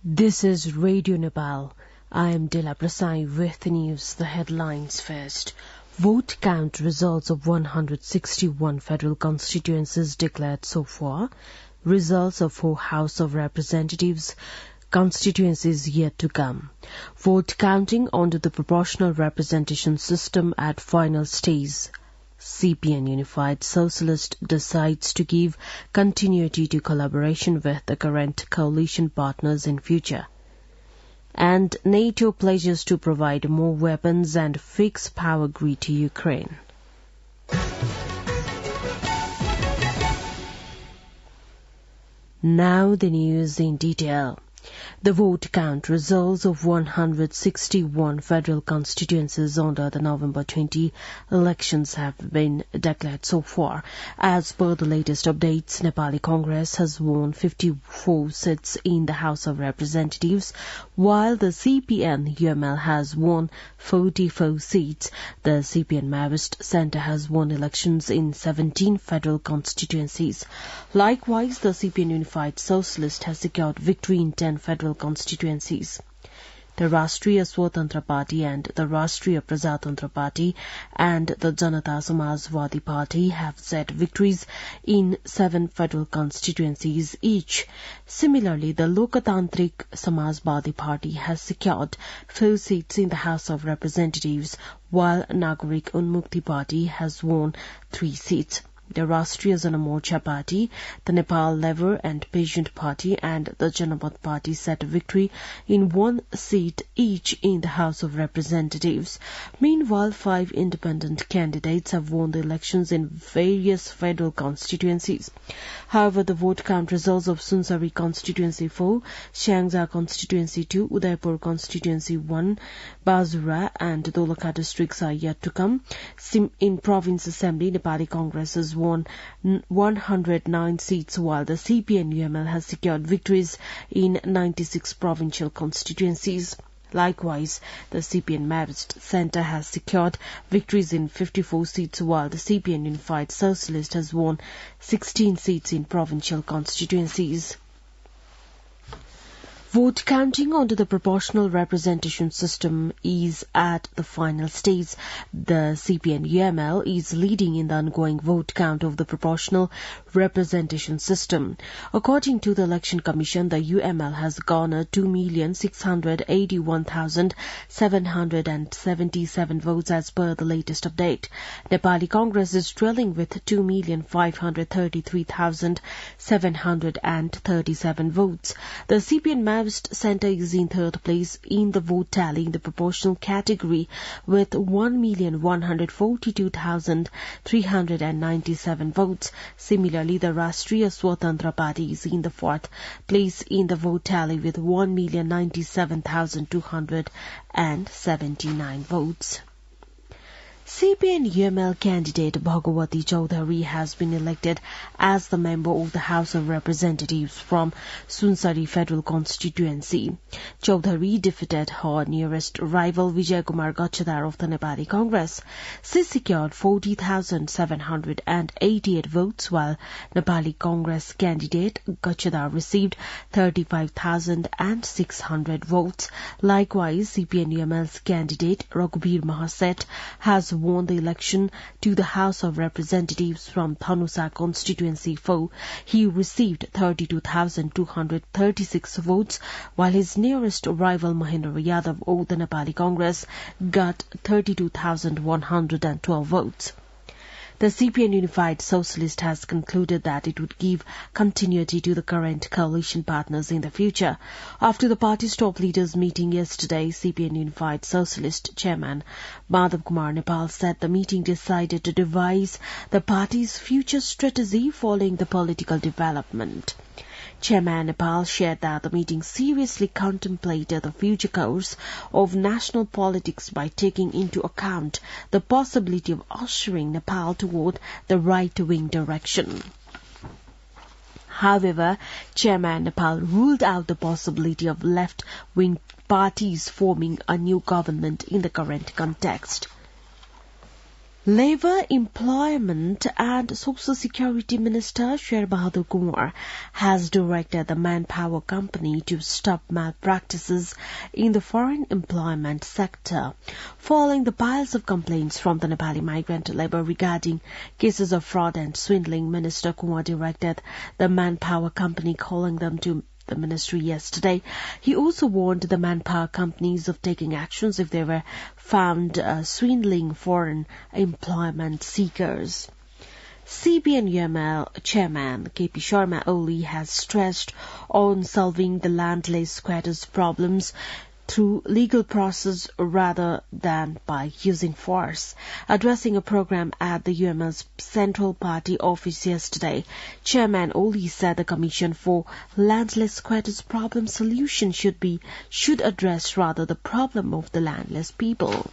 This is Radio Nepal. I am Dila Prasai with the news. The headlines first. Vote count results of 161 federal constituencies declared so far. Results of 4 House of Representatives constituencies yet to come. Vote counting under the proportional representation system at final stage. CPN Unified Socialist decides to give continuity to collaboration with the current coalition partners in future. And NATO pledges to provide more weapons and fix power grid to Ukraine. Now the news in detail. The vote count results of 161 federal constituencies under the November 20 elections have been declared so far. As per the latest updates, Nepali Congress has won 54 seats in the House of Representatives, while the CPN-UML has won 44 seats. The CPN-Maoist Centre has won elections in 17 federal constituencies. Likewise, the CPN Unified Socialist has secured victory in 10 federal constituencies. The Rashtriya Swatantra Party and the Rashtriya Prajatantra Party and the Janata Samajwadi Party have set victories in 7 federal constituencies each. Similarly, the Lokatantrik Samajwadi Party has secured 4 seats in the House of Representatives, while Nagarik Unmukti Party has won 3 seats. The Rashtriya Jana Morcha Party, the Nepal Labour and Patient Party and the Janapad Party set victory in 1 seat each in the House of Representatives. Meanwhile, 5 independent candidates have won the elections in various federal constituencies. However, the vote count results of Sunsari Constituency 4, Shangja Constituency 2, Udaipur Constituency 1, Bazura and Dolakha districts are yet to come. In Province Assembly, Nepali Congress has won 109 seats, while the CPN-UML has secured victories in 96 provincial constituencies. Likewise, the CPN-Maoist Centre has secured victories in 54 seats, while the CPN Unified Socialist has won 16 seats in provincial constituencies. Vote counting under the proportional representation system is at the final stage. The CPN-UML is leading in the ongoing vote count of the proportional representation system. According to the Election Commission, the UML has garnered 2,681,777 votes as per the latest update. Nepali Congress is trailing with 2,533,737 votes. The CPN-Maoist Centre is in 3rd place in the vote tally in the proportional category with 1,142,397 votes. Similarly, the Rashtriya Swatantra Party is in the 4th place in the vote tally with 1,097,279 votes. CPN-UML candidate Bhagawati Chaudhary has been elected as the member of the House of Representatives from Sunsari Federal Constituency. Chaudhary defeated her nearest rival Vijay Kumar Gachadar of the Nepali Congress. She secured 40,788 votes, while Nepali Congress candidate Gachadar received 35,600 votes. Likewise, CPN-UML's candidate Raghubir Mahaset has won the election to the House of Representatives from Thanusa Constituency 4. He received 32,236 votes, while his nearest rival Mahendra Yadav of the Nepali Congress got 32,112 votes. The CPN Unified Socialist has concluded that it would give continuity to the current coalition partners in the future. After the party's top leaders meeting yesterday, CPN Unified Socialist Chairman Madhav Kumar Nepal said the meeting decided to devise the party's future strategy following the political development. Chairman Nepal shared that the meeting seriously contemplated the future course of national politics by taking into account the possibility of ushering Nepal toward the right-wing direction. However, Chairman Nepal ruled out the possibility of left-wing parties forming a new government in the current context. Labour, Employment and Social Security Minister Sher Bahadur Kumar has directed the Manpower Company to stop malpractices in the foreign employment sector, following the piles of complaints from the Nepali migrant labour regarding cases of fraud and swindling. Minister Kumar directed the Manpower Company, calling them to the ministry yesterday. He also warned the manpower companies of taking actions if they were found swindling foreign employment seekers. CBN-UML Chairman KP Sharma Oli has stressed on solving the landless squatters' problems through legal process rather than by using force. Addressing a program at the UML's Central Party office yesterday, Chairman Oli said the Commission for Landless Squatters Problem Solution should address rather the problem of the landless people.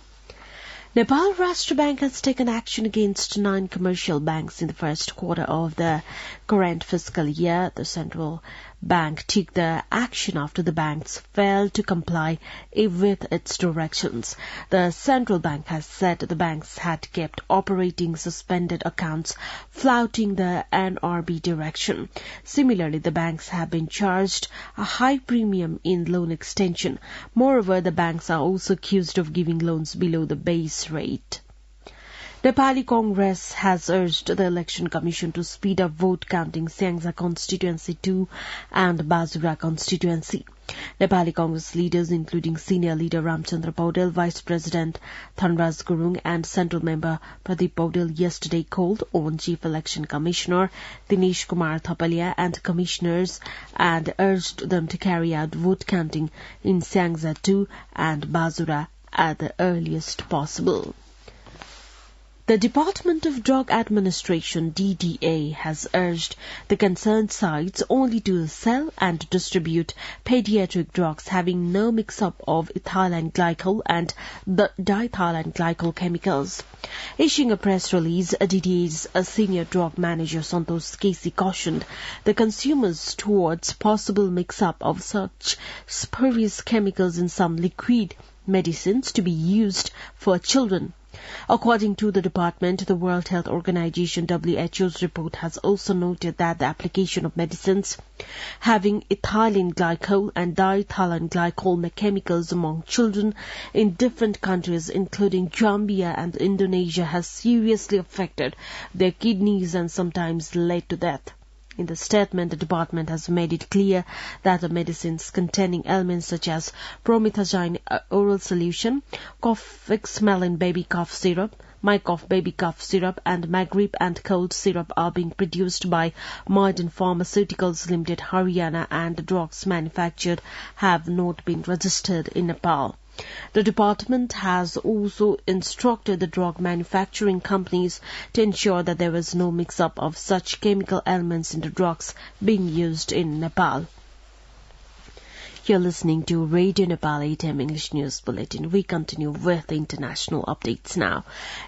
Nepal Rashtra Bank has taken action against 9 commercial banks in the first quarter of the current fiscal year. The central bank took the action after the banks failed to comply with its directions. The central bank has said the banks had kept operating suspended accounts, flouting the NRB direction. Similarly, the banks have been charged a high premium in loan extension. Moreover, the banks are also accused of giving loans below the base rate. Nepali Congress has urged the Election Commission to speed up vote counting Syangza Constituency 2 and Bazura Constituency. Nepali Congress leaders, including senior leader Ramchandra Paudel, Vice President Thanraj Gurung and Central Member Pradeep Paudel yesterday called on Chief Election Commissioner Dinesh Kumar Thapalia and commissioners and urged them to carry out vote counting in Syangza 2 and Bazura at the earliest possible. The Department of Drug Administration, DDA, has urged the concerned sites only to sell and distribute pediatric drugs having no mix-up of ethylene glycol and the diethylene glycol chemicals. Issuing a press release, DDA's senior drug manager Santosh Casey cautioned the consumers towards possible mix-up of such spurious chemicals in some liquid medicines to be used for children. According to the department, the World Health Organization WHO's report has also noted that the application of medicines having ethylene glycol and diethylene glycol chemicals among children in different countries, including Zambia and Indonesia, has seriously affected their kidneys and sometimes led to death. In the statement, the department has made it clear that the medicines containing elements such as promethazine oral solution, Cofixmelin baby cough syrup, Mycough baby cough syrup, and Magrip and cold syrup are being produced by Modern Pharmaceuticals Limited, Haryana, and the drugs manufactured have not been registered in Nepal. The department has also instructed the drug manufacturing companies to ensure that there is no mix-up of such chemical elements in the drugs being used in Nepal. You're listening to Radio Nepal 8 AM English News Bulletin. We continue with the international updates now.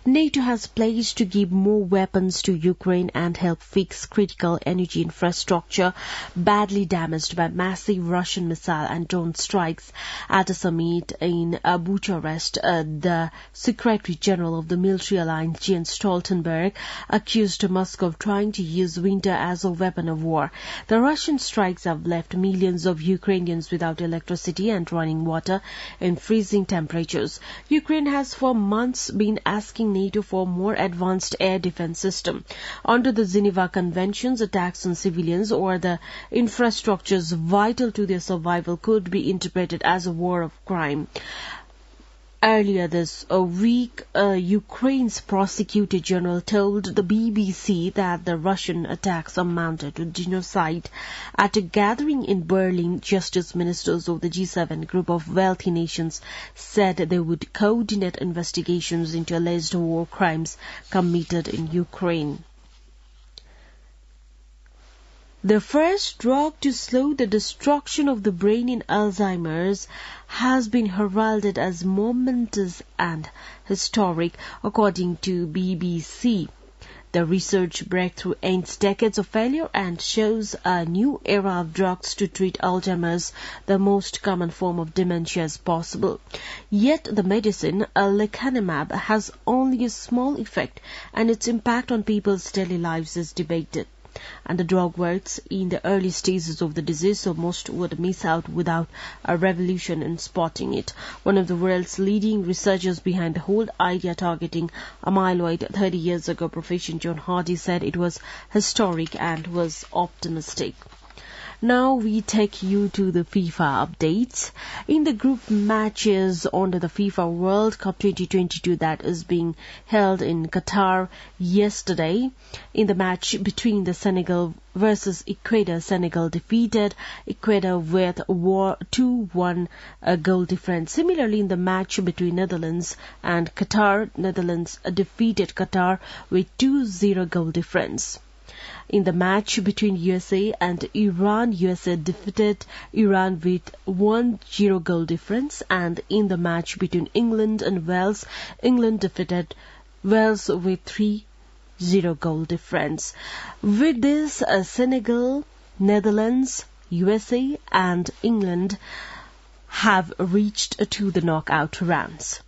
NATO has pledged to give more weapons to Ukraine and help fix critical energy infrastructure badly damaged by massive Russian missile and drone strikes at a summit in Bucharest. The Secretary General of the Military Alliance, Jens Stoltenberg, accused Moscow of trying to use winter as a weapon of war. The Russian strikes have left millions of Ukrainians without electricity and running water in freezing temperatures. Ukraine has for months been asking NATO for more advanced air defense system. Under the Geneva Conventions, attacks on civilians or the infrastructures vital to their survival could be interpreted as a war of crime. Earlier this week, Ukraine's prosecutor general told the BBC that the Russian attacks amounted to genocide. At a gathering in Berlin, justice ministers of the G7 group of wealthy nations said they would coordinate investigations into alleged war crimes committed in Ukraine. The first drug to slow the destruction of the brain in Alzheimer's has been heralded as momentous and historic, according to BBC. The research breakthrough ends decades of failure and shows a new era of drugs to treat Alzheimer's, the most common form of dementia, as possible. Yet the medicine, lecanemab, has only a small effect, and its impact on people's daily lives is debated. And the drug works in the early stages of the disease, so most would miss out without a revolution in spotting it. One of the world's leading researchers behind the whole idea targeting amyloid 30 years ago, Professor John Hardy, said it was historic and was optimistic. Now we take you to the FIFA updates. In the group matches under the FIFA World Cup 2022 that is being held in Qatar yesterday, in the match between the Senegal versus Ecuador, Senegal defeated Ecuador with 2-1 goal difference. Similarly, in the match between Netherlands and Qatar, Netherlands defeated Qatar with 2-0 goal difference. In the match between USA and Iran, USA defeated Iran with 1-0 goal difference, and in the match between England and Wales, England defeated Wales with 3-0 goal difference. With this, Senegal, Netherlands, USA and England have reached to the knockout rounds.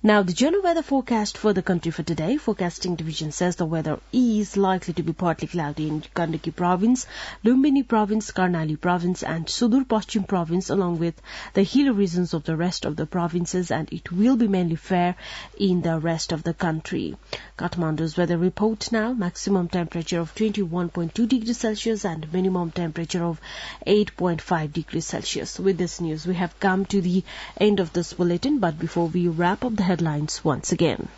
Now, the general weather forecast for the country for today. Forecasting division says the weather is likely to be partly cloudy in Gandaki province, Lumbini province, Karnali province and Sudur Paschim province, along with the hilly regions of the rest of the provinces, and it will be mainly fair in the rest of the country. Kathmandu's weather report now: maximum temperature of 21.2 degrees Celsius and minimum temperature of 8.5 degrees Celsius. With this news, we have come to the end of this bulletin, but before we wrap up the headlines once again.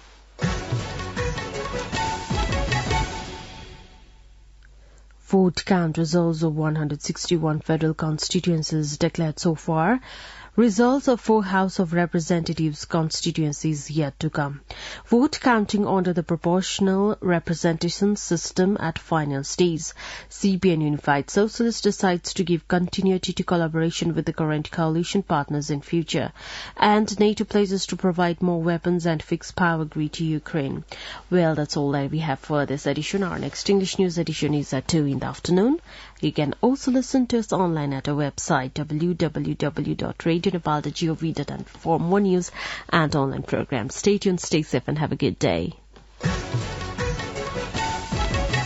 Vote count results of 161 federal constituencies declared so far. Results of 4 House of Representatives constituencies yet to come. Vote counting under the proportional representation system at final stage. CPN Unified Socialist decides to give continuity to collaboration with the current coalition partners in future. And NATO pledges to provide more weapons and fixed power grid to Ukraine. Well, that's all that we have for this edition. Our next English news edition is at 2 in the afternoon. You can also listen to us online at our website www.radionepal.gov.in for more news and online programs. Stay tuned, stay safe and have a good day.